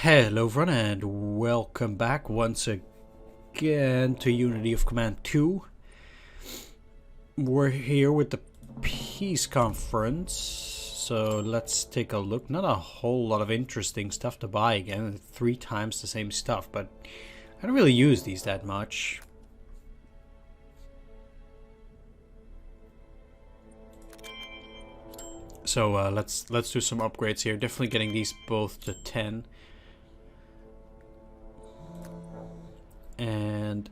Hello everyone and welcome back once again to Unity of Command 2. We're here with the peace conference, so let's take a look. Not a whole lot of interesting stuff to buy again, 3 times the same stuff, but I don't really use these that much. So let's do some upgrades here. Definitely getting these both to 10. And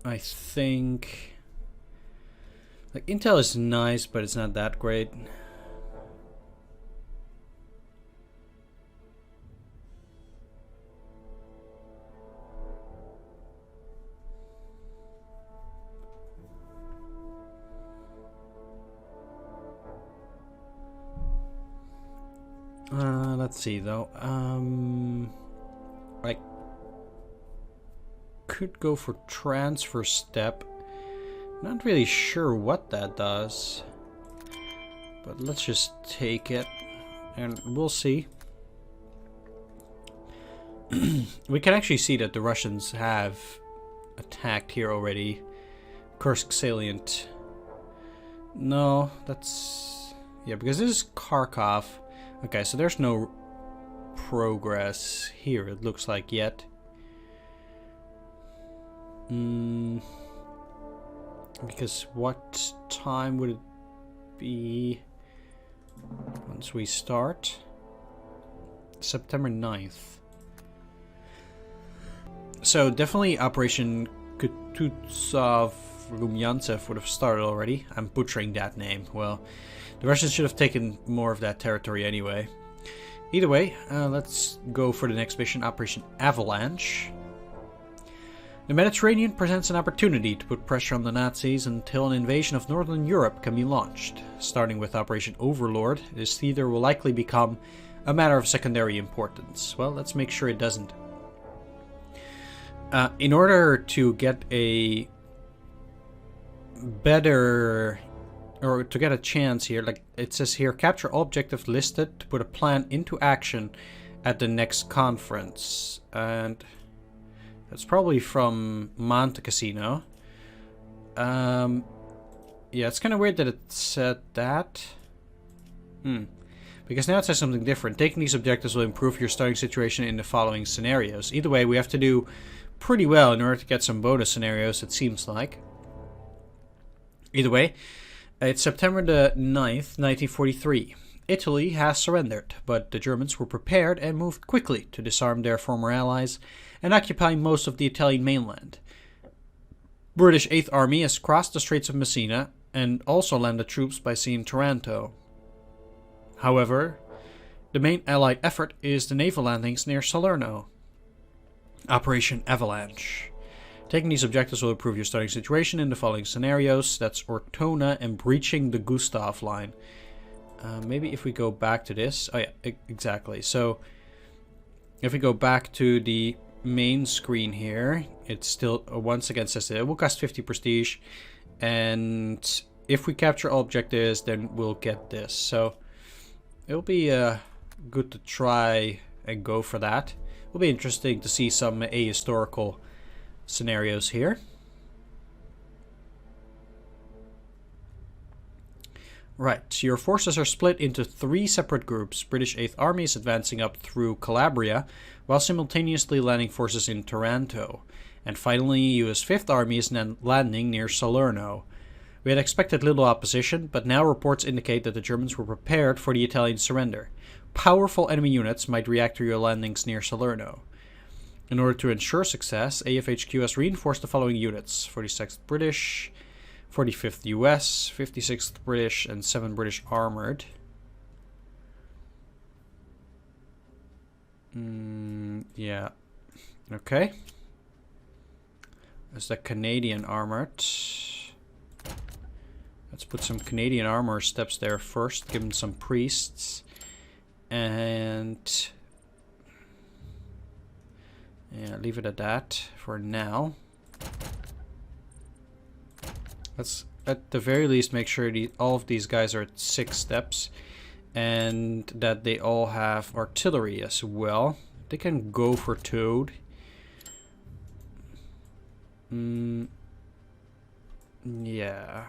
I think like Intel is nice, but it's not that great. Let's see though. I could go for transfer step. Not really sure what that does, but let's just take it and we'll see. We can actually see that the Russians have attacked here already. Kursk salient. No, that's... yeah, because this is Kharkov. Okay, so there's no progress here, it looks like, yet. Because what time would it be once we start? September 9th. So definitely Operation Kutuzov Rumyantsev would have started already. I'm butchering that name. Well, the Russians should have taken more of that territory anyway. Either way, let's go for the next mission, Operation Avalanche. The Mediterranean presents an opportunity to put pressure on the Nazis until an invasion of Northern Europe can be launched. Starting with Operation Overlord, this theater will likely become a matter of secondary importance. Well, let's make sure it doesn't. In order to get a better... or to get a chance here, like it says here, capture all objectives listed to put a plan into action at the next conference. And that's probably from Monte Cassino. Yeah, it's kind of weird that it said that. Because now it says something different. Taking these objectives will improve your starting situation in the following scenarios. Either way, we have to do pretty well in order to get some bonus scenarios, it seems like. Either way, it's September the 9th, 1943. Italy has surrendered, but the Germans were prepared and moved quickly to disarm their former allies and occupy most of the Italian mainland. British 8th Army has crossed the Straits of Messina and also landed troops by sea in Taranto. However, the main Allied effort is the naval landings near Salerno. Operation Avalanche. Taking these objectives will improve your starting situation in the following scenarios. That's Ortona and breaching the Gustav line. Maybe if we go back to this. Oh yeah, exactly. So if we go back to the main screen here, it still once again says that it will cost 50 prestige. And if we capture all objectives, then we'll get this. So it'll be good to try and go for that. It'll be interesting to see some ahistorical scenarios here. Right, your forces are split into 3 separate groups. British 8th Army is advancing up through Calabria, while simultaneously landing forces in Taranto. And finally, US 5th Army is landing near Salerno. We had expected little opposition, but now reports indicate that the Germans were prepared for the Italian surrender. Powerful enemy units might react to your landings near Salerno. In order to ensure success, AFHQ has reinforced the following units: 46th British, 45th US, 56th British, and 7 British Armored. Yeah. Okay. There's the Canadian Armored. Let's put some Canadian armor steps there first, give them some priests. And... yeah, leave it at that for now. Let's at the very least make sure all of these guys are at 6 steps. And that they all have artillery as well. They can go for towed. Yeah.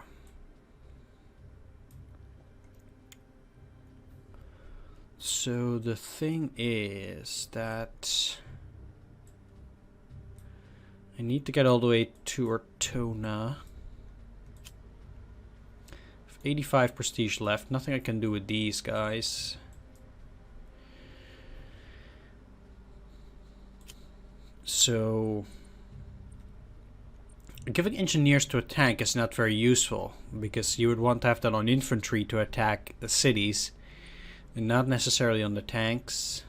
So the thing is that I need to get all the way to Ortona. 85 prestige left. Nothing I can do with these guys. So giving engineers to a tank is not very useful, because you would want to have that on infantry to attack the cities and not necessarily on the tanks.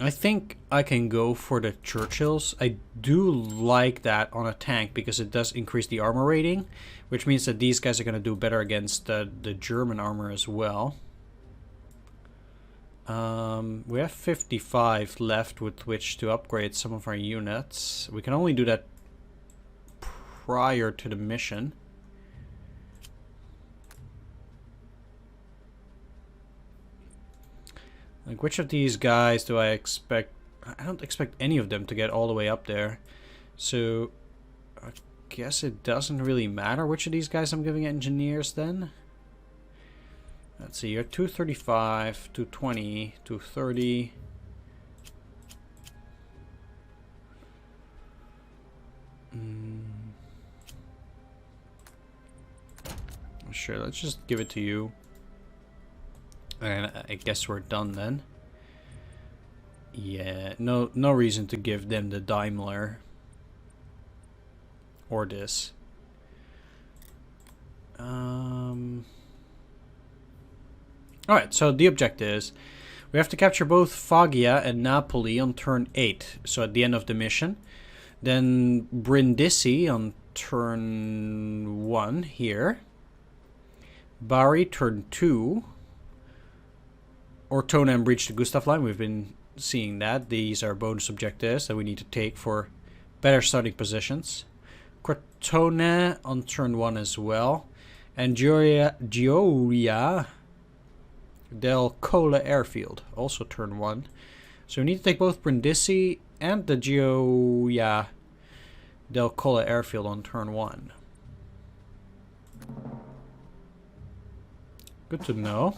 I think I can go for the Churchills. I do like that on a tank because it does increase the armor rating, which means that these guys are going to do better against the German armor as well. We have 55 left with which to upgrade some of our units. We can only do that prior to the mission. Like, which of these guys do I expect? I don't expect any of them to get all the way up there. So, I guess it doesn't really matter which of these guys I'm giving engineers then. Let's see here. 235, 220, 230. Sure, let's just give it to you. And I guess we're done then. Yeah, no reason to give them the Daimler. Or this. Alright, so the objective is we have to capture both Foggia and Napoli on turn 8. So at the end of the mission. Then Brindisi on turn 1 here. Bari turn 2. Ortona and breach the Gustav line. We've been seeing that. These are bonus objectives that we need to take for better starting positions. Crotone on turn 1 as well. And Gioia del Colle airfield, also turn 1. So we need to take both Brindisi and the Gioia del Colle airfield on turn 1. Good to know.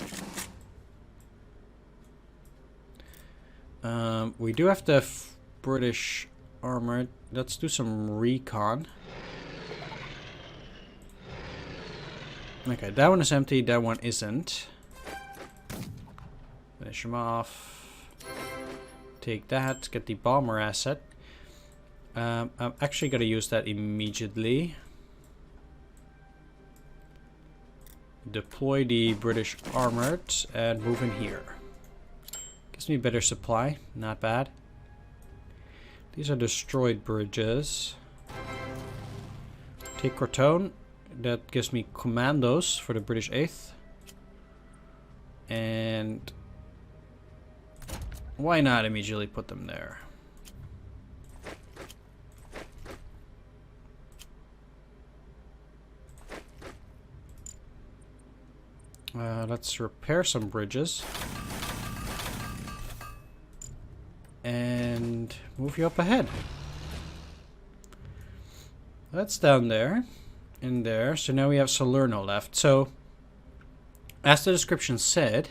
We do have the British armor. Let's do some recon. Okay, that one is empty, that one isn't. Finish him off. Take that, get the bomber asset. I'm actually going to use that immediately. Deploy the British armored and move in here. Gives me better supply, not bad. These are destroyed bridges. Take Crotone. That gives me commandos for the British 8th. And why not immediately put them there? Let's repair some bridges. And move you up ahead. That's down there. In there. So now we have Salerno left. So, as the description said,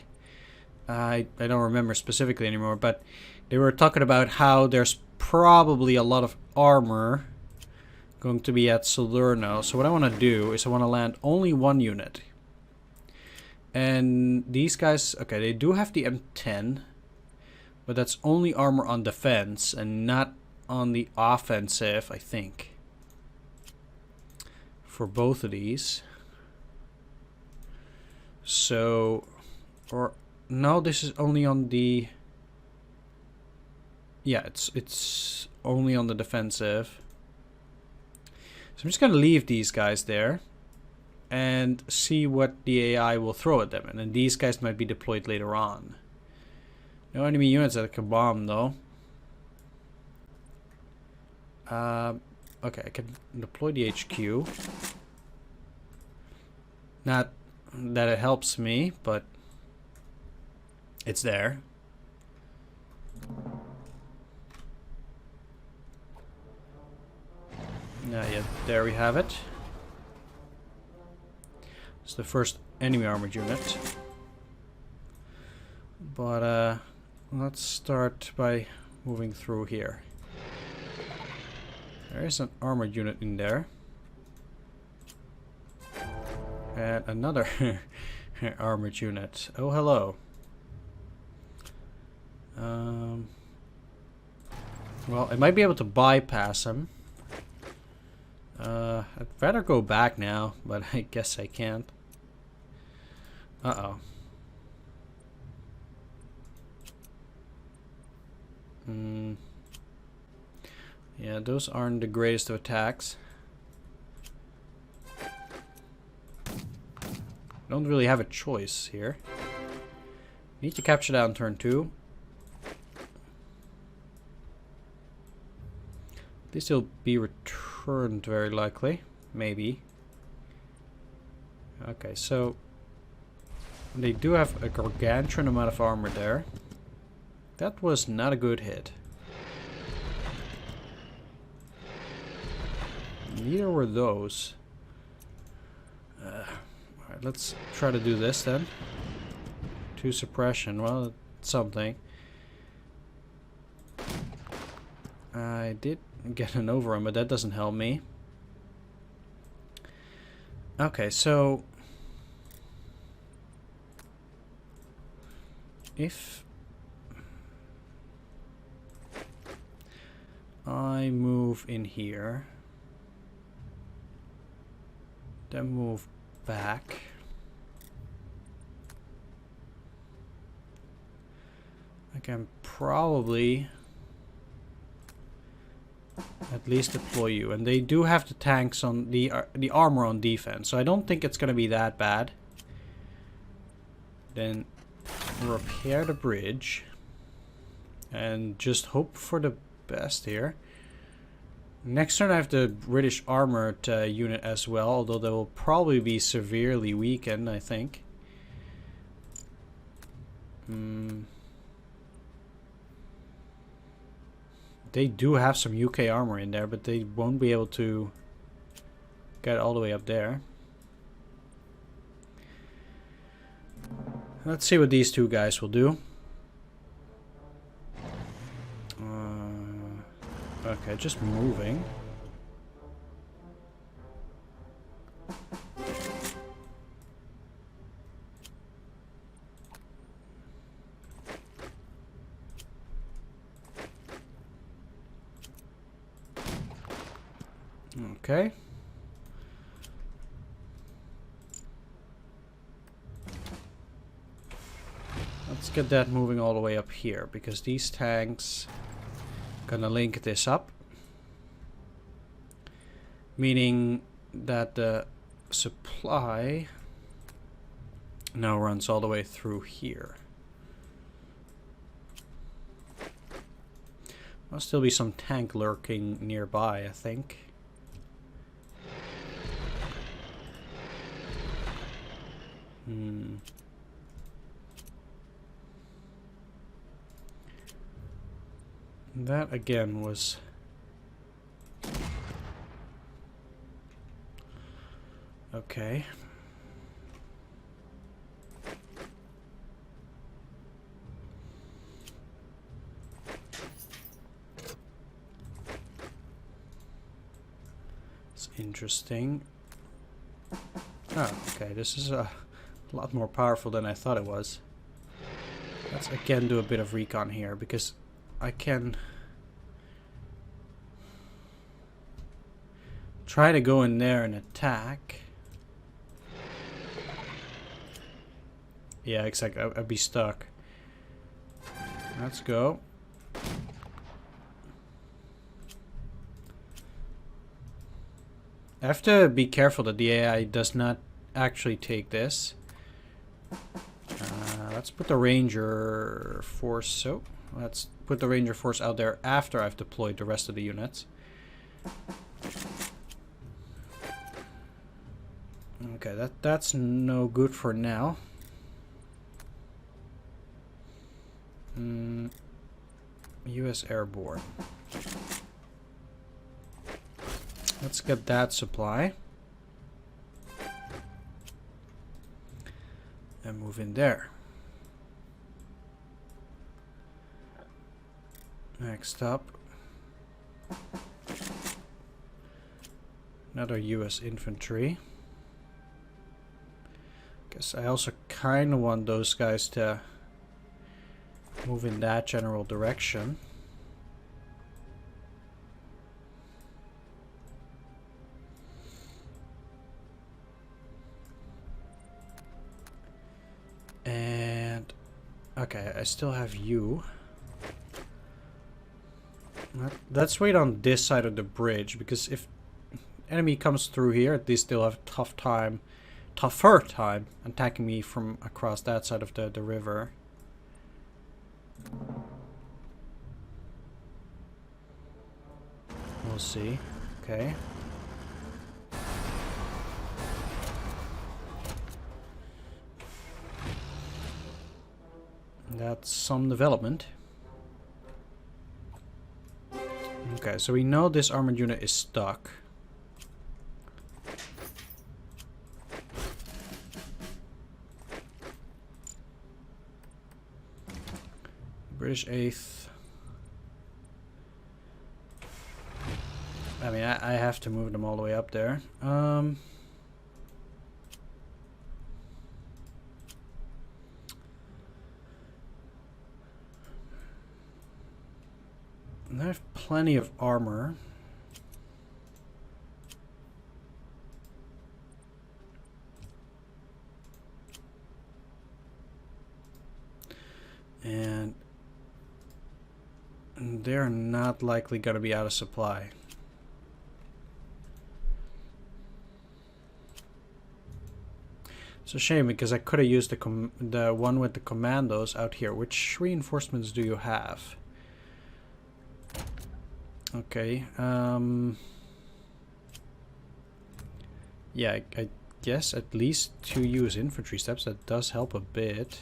I don't remember specifically anymore, but they were talking about how there's probably a lot of armor going to be at Salerno. So what I want to do is I want to land only one unit. And these guys, okay, they do have the M10, but that's only armor on defense and not on the offensive, I think. For both of these. So, or no, this is only on the, yeah, it's only on the defensive. So I'm just gonna leave these guys there and see what the AI will throw at them, and then these guys might be deployed later on. No enemy units that can bomb though. Okay, I can deploy the HQ. Not that it helps me, but it's there. Yeah, there we have it. It's the first enemy armored unit. But let's start by moving through here. There is an armored unit in there. And another armored unit. Oh, hello. Well, I might be able to bypass him. I'd rather go back now, but I guess I can't. Uh-oh. Yeah, those aren't the greatest of attacks. Don't really have a choice here. Need to capture that on turn 2. This will be returned very likely. Maybe. Okay, so they do have a gargantuan amount of armor there. That was not a good hit. Neither were those. Alright, let's try to do this then. 2 suppression, well, it's something. I did get an overrun, but that doesn't help me. Okay, so if I move in here, then move back, I can probably at least deploy you, and they do have the tanks on the armor on defense, so I don't think it's gonna be that bad. Then repair the bridge and just hope for the best here. Next turn I have the British armored unit as well, although they will probably be severely weakened, I think. They do have some UK armor in there, but they won't be able to get all the way up there. Let's see what these 2 guys will do. Okay, just moving. Okay. Let's get that moving all the way up here, because these tanks gonna link this up, meaning that the supply now runs all the way through here. There'll still be some tank lurking nearby, I think. That again was okay. It's interesting. Oh, okay, this is a lot more powerful than I thought it was. Let's again do a bit of recon here, because I can try to go in there and attack. Yeah, exactly. I'd be stuck. Let's go. I have to be careful that the AI does not actually take this. Let's put the Ranger Force. So let's put the Ranger Force out there after I've deployed the rest of the units. Okay, that's no good for now. US Airborne. Let's get that supply. And move in there. Next up. Another US infantry. Guess I also kind of want those guys to move in that general direction. And okay, I still have you. Let's wait on this side of the bridge, because if enemy comes through here, at least they'll have a tougher time attacking me from across that side of the river. We'll see. Okay. That's some development. Okay, so we know this armored unit is stuck. British 8th. I mean, I have to move them all the way up there. They have plenty of armor. And they're not likely going to be out of supply. It's a shame, because I could have used the one with the commandos out here. Which reinforcements do you have? Okay, yeah, I guess at least 2 US infantry steps. That does help a bit.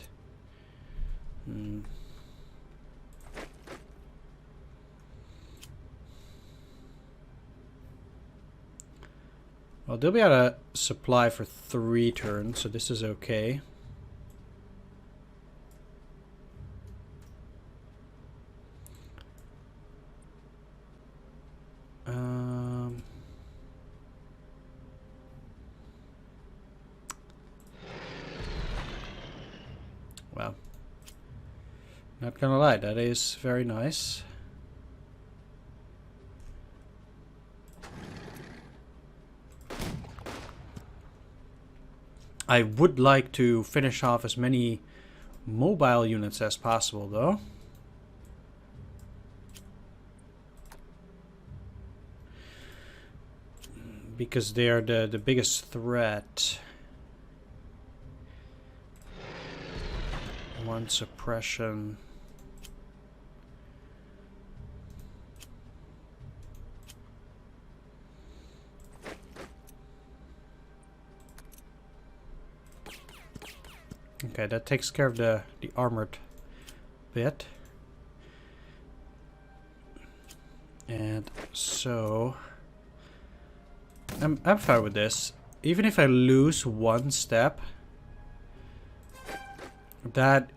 Well, they'll be out of supply for 3 turns, so this is okay. Well, not gonna lie, that is very nice. I would like to finish off as many mobile units as possible, though. Because they are the biggest threat. 1 suppression. Okay, that takes care of the armored bit. And so I'm fine with this. Even if I lose 1 step, that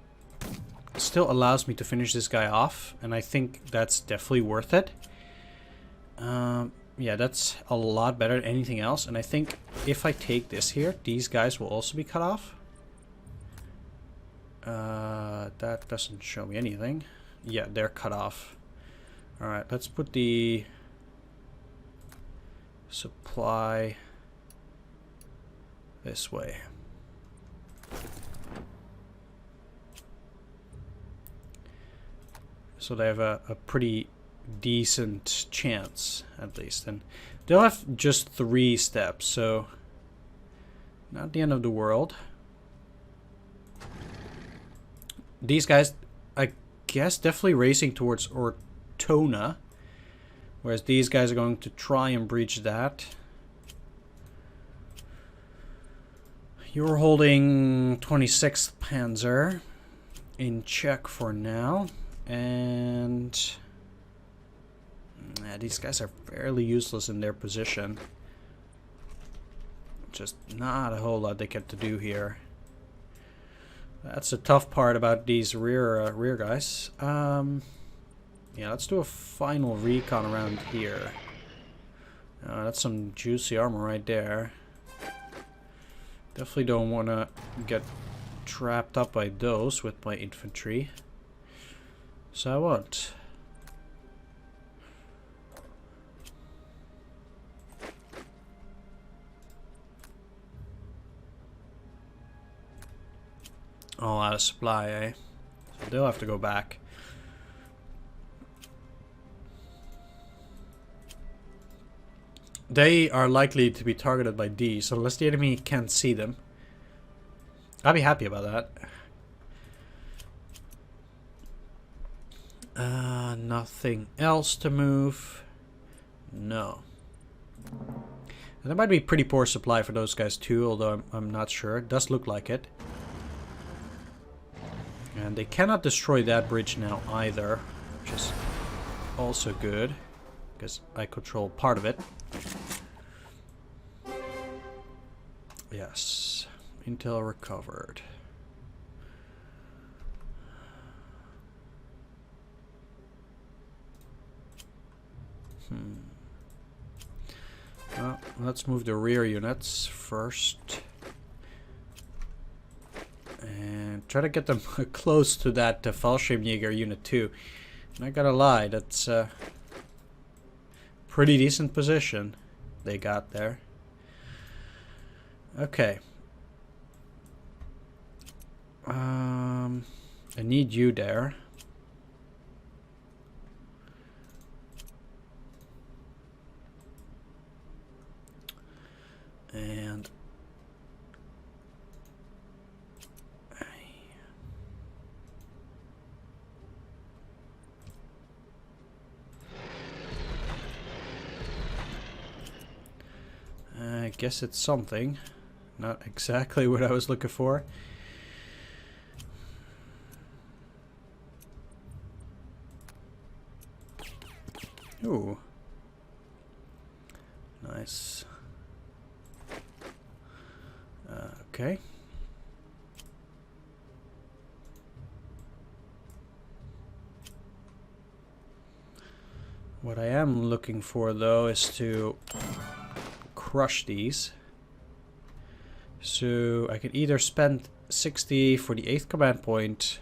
still allows me to finish this guy off, and I think that's definitely worth it. Yeah, that's a lot better than anything else, and I think if I take this here, these guys will also be cut off. That doesn't show me anything. Yeah, they're cut off. Alright, let's put the supply this way. So they have a pretty decent chance, at least. And they'll have just 3 steps, so not the end of the world. These guys, I guess, definitely racing towards Ortona, whereas these guys are going to try and breach that. You're holding 26th Panzer in check for now. And these guys are fairly useless in their position. Just not a whole lot they get to do here. That's the tough part about these rear guys. Yeah, let's do a final recon around here. That's some juicy armor right there. Definitely don't want to get trapped up by those with my infantry. So I won't. All out of supply, eh? So they'll have to go back. They are likely to be targeted by D, so unless the enemy can't see them, I'll be happy about that. Nothing else to move. No. And that might be pretty poor supply for those guys too, although I'm not sure. It does look like it. And they cannot destroy that bridge now either, which is also good, because I control part of it. Yes, intel recovered. Well, let's move the rear units first. And try to get them close to that Fallschirmjäger unit too. And I gotta lie, that's a pretty decent position they got there. Okay. I need you there. And I guess it's something. Not exactly what I was looking for. Ooh. Nice. Okay. What I am looking for though is to crush these. So I can either spend 60 for the 8th command point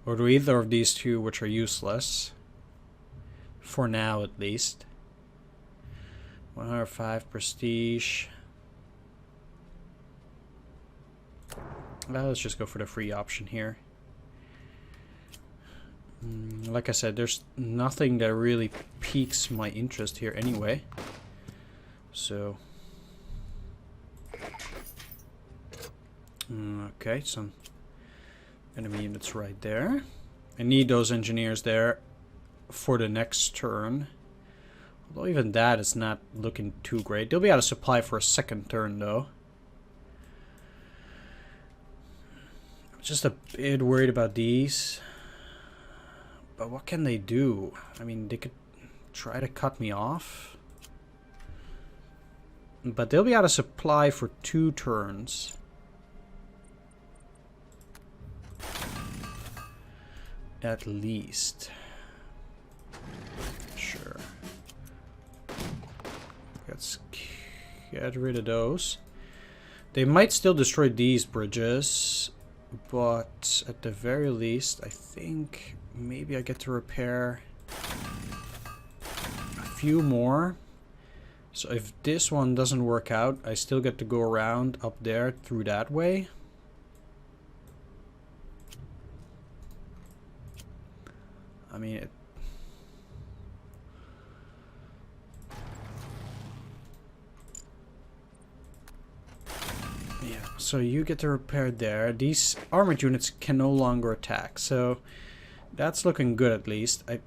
or do either of these two, which are useless. For now at least. 105 prestige. Well, let's just go for the free option here. Like I said, there's nothing that really piques my interest here anyway. So, okay, some enemy units right there. I need those engineers there for the next turn. Although even that is not looking too great. They'll be out of supply for a second turn though. I'm just a bit worried about these. But what can they do? I mean, they could try to cut me off. But they'll be out of supply for 2 turns. At least. Sure. Let's get rid of those. They might still destroy these bridges. But at the very least, I think maybe I get to repair a few more. So if this one doesn't work out, I still get to go around up there through that way. I mean, yeah, so you get to repair there. These armored units can no longer attack, so that's looking good at least. I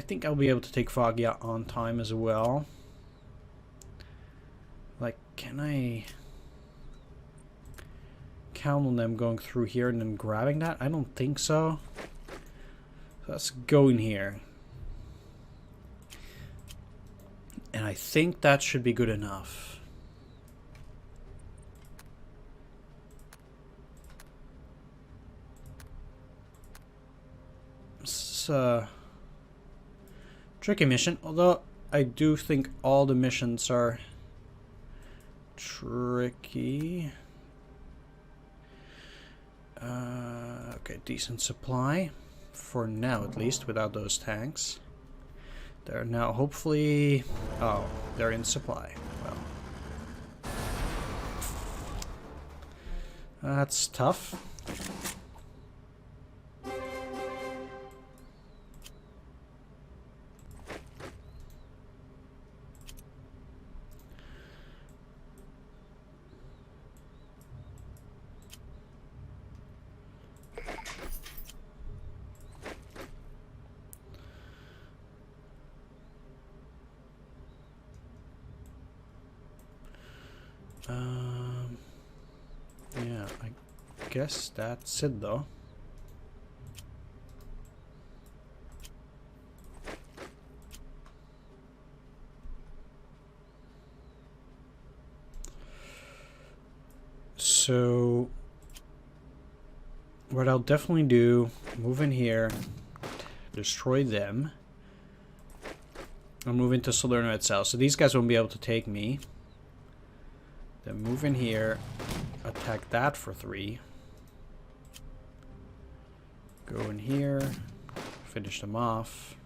think I'll be able to take Foggia on time as well. Like, can I count on them going through here and then grabbing that? I don't think so. So let's go in here. And I think that should be good enough. It's a tricky mission, although I do think all the missions are tricky. Okay, decent supply. For now, at least, without those tanks. They're now hopefully... Oh, they're in supply. Well. That's tough. Yeah, I guess that's it though. So what I'll definitely do, move in here, destroy them. I'll move into Salerno itself, so these guys won't be able to take me. Then move in here, attack that for 3. Go in here, finish them off.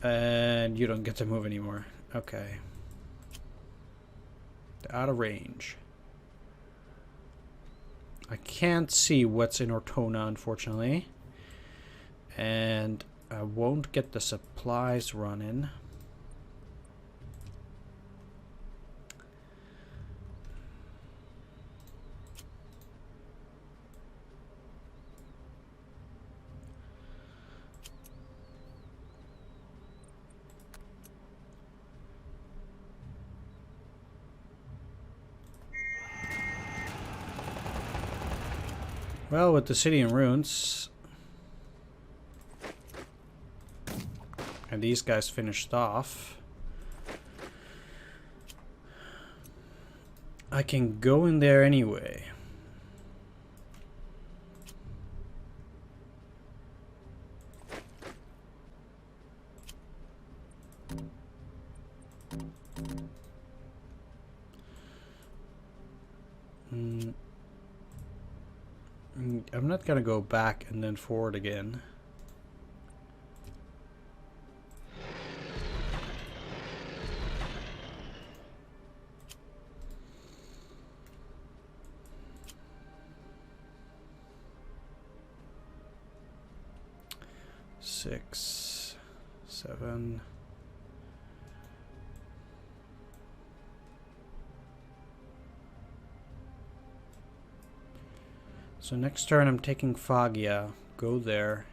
And you don't get to move anymore. Okay. They're out of range. I can't see what's in Ortona, unfortunately. And I won't get the supplies running. Well, with the city in ruins, and these guys finished off, I can go in there anyway. I'm not gonna go back and then forward again. Six, 7. So next turn I'm taking Foggia. Go there.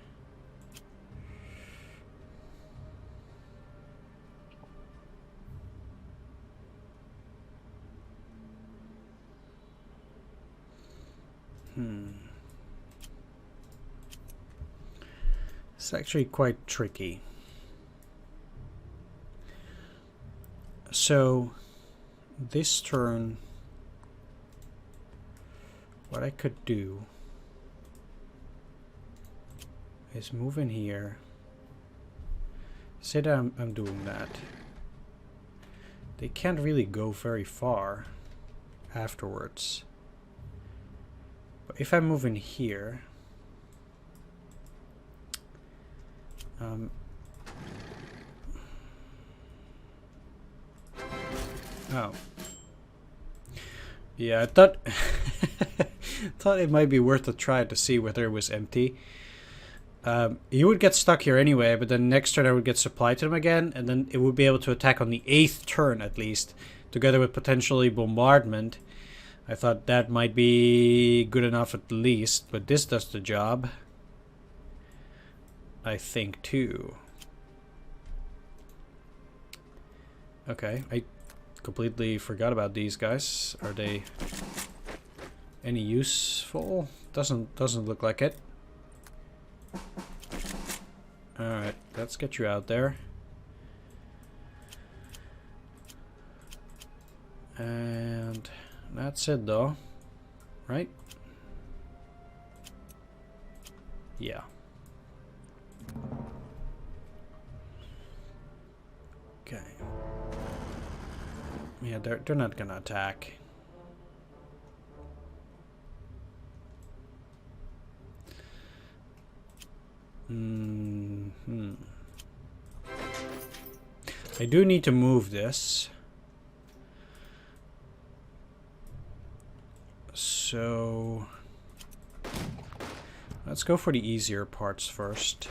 It's actually quite tricky. So this turn, what I could do is move in here. Say that I'm doing that. They can't really go very far afterwards. But if I move in here, oh. Yeah, I thought thought it might be worth a try to see whether it was empty. You would get stuck here anyway, but then next turn I would get supply to them again, and then it would be able to attack on the 8th turn at least, together with potentially bombardment. I thought that might be good enough at least, but this does the job, I think, too. Okay, I completely forgot about these guys. Are they any useful? Doesn't look like it. Alright, let's get you out there. And that's it though, right? Yeah. Okay. Yeah, they're not gonna attack. I do need to move this. So let's go for the easier parts first.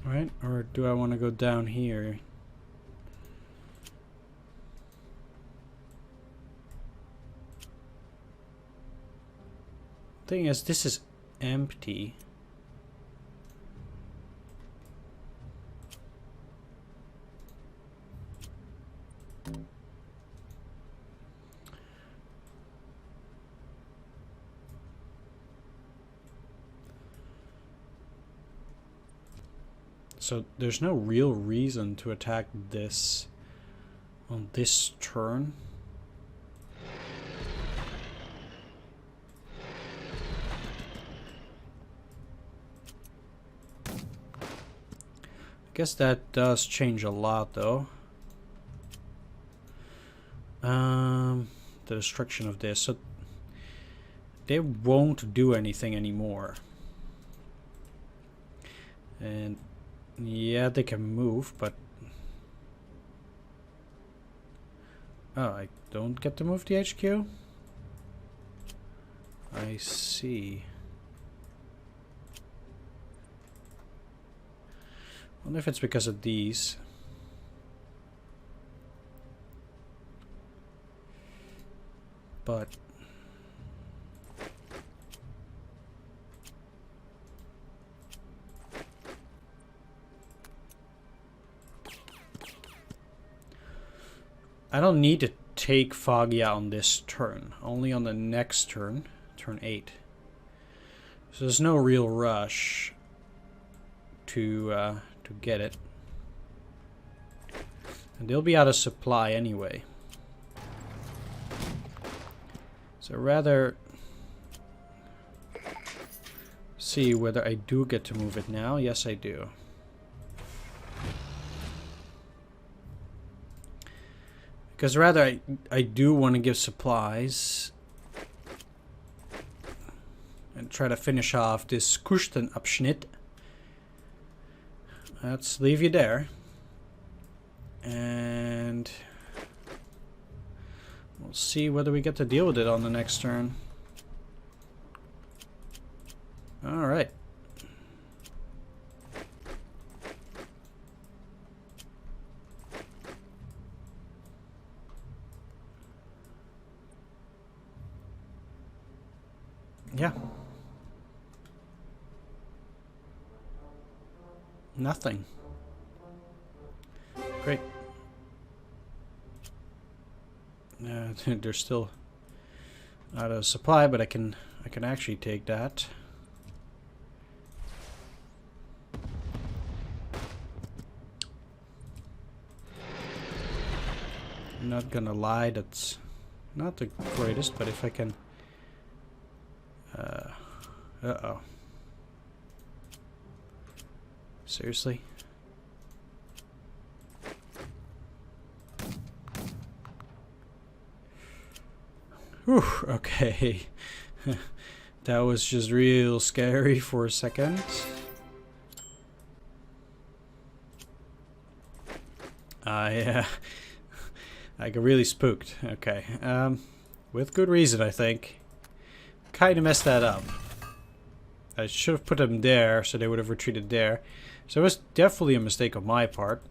Right, or do I want to go down here? Thing is, this is empty. So there's no real reason to attack this on this turn. I guess that does change a lot though. The destruction of this. So they won't do anything anymore. And yeah, they can move, but oh, I don't get to move the HQ? I see. I wonder if it's because of these. But I don't need to take Foggia on this turn, only on the next turn, turn 8. So there's no real rush to get it. And they'll be out of supply anyway. So rather see whether I do get to move it now. Yes, I do. Because rather I do want to give supplies and try to finish off this Küstenabschnitt. Let's leave you there. And we'll see whether we get to deal with it on the next turn. Alright. Yeah. Nothing. Great. They're still out of supply, but I can actually take that. I'm not gonna lie, that's not the greatest, but if I can uh-oh. Seriously? Whew, okay. That was just real scary for a second. I got really spooked. Okay. With good reason, I think. Kind of messed that up. I should have put them there, so they would have retreated there. So it was definitely a mistake on my part.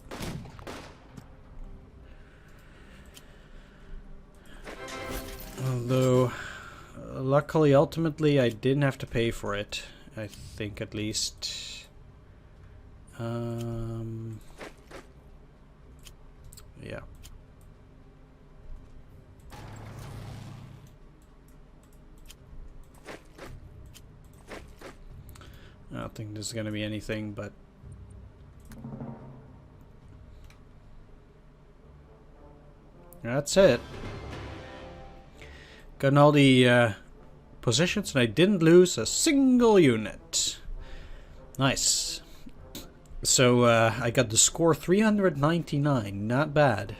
Although, luckily, ultimately, I didn't have to pay for it. I think, at least. Yeah. I don't think there's gonna be anything, but... That's it. Got all the positions, and I didn't lose a single unit. Nice. So I got the score 399. Not bad.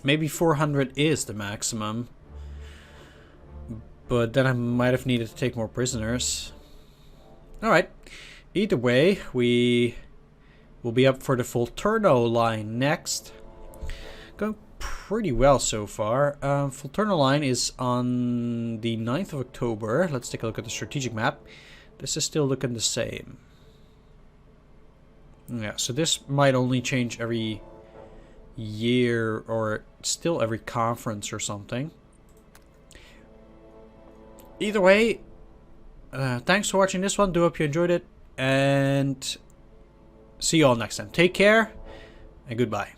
Maybe 400 is the maximum. But then I might have needed to take more prisoners. Alright. Either way, we will be up for the Volturno line next. Going pretty well so far. Volturno line is on the 9th of October. Let's take a look at the strategic map. This is still looking the same. Yeah, so this might only change every year or still every conference or something. Either way, thanks for watching this one. Do hope you enjoyed it. And see you all next time. Take care and goodbye.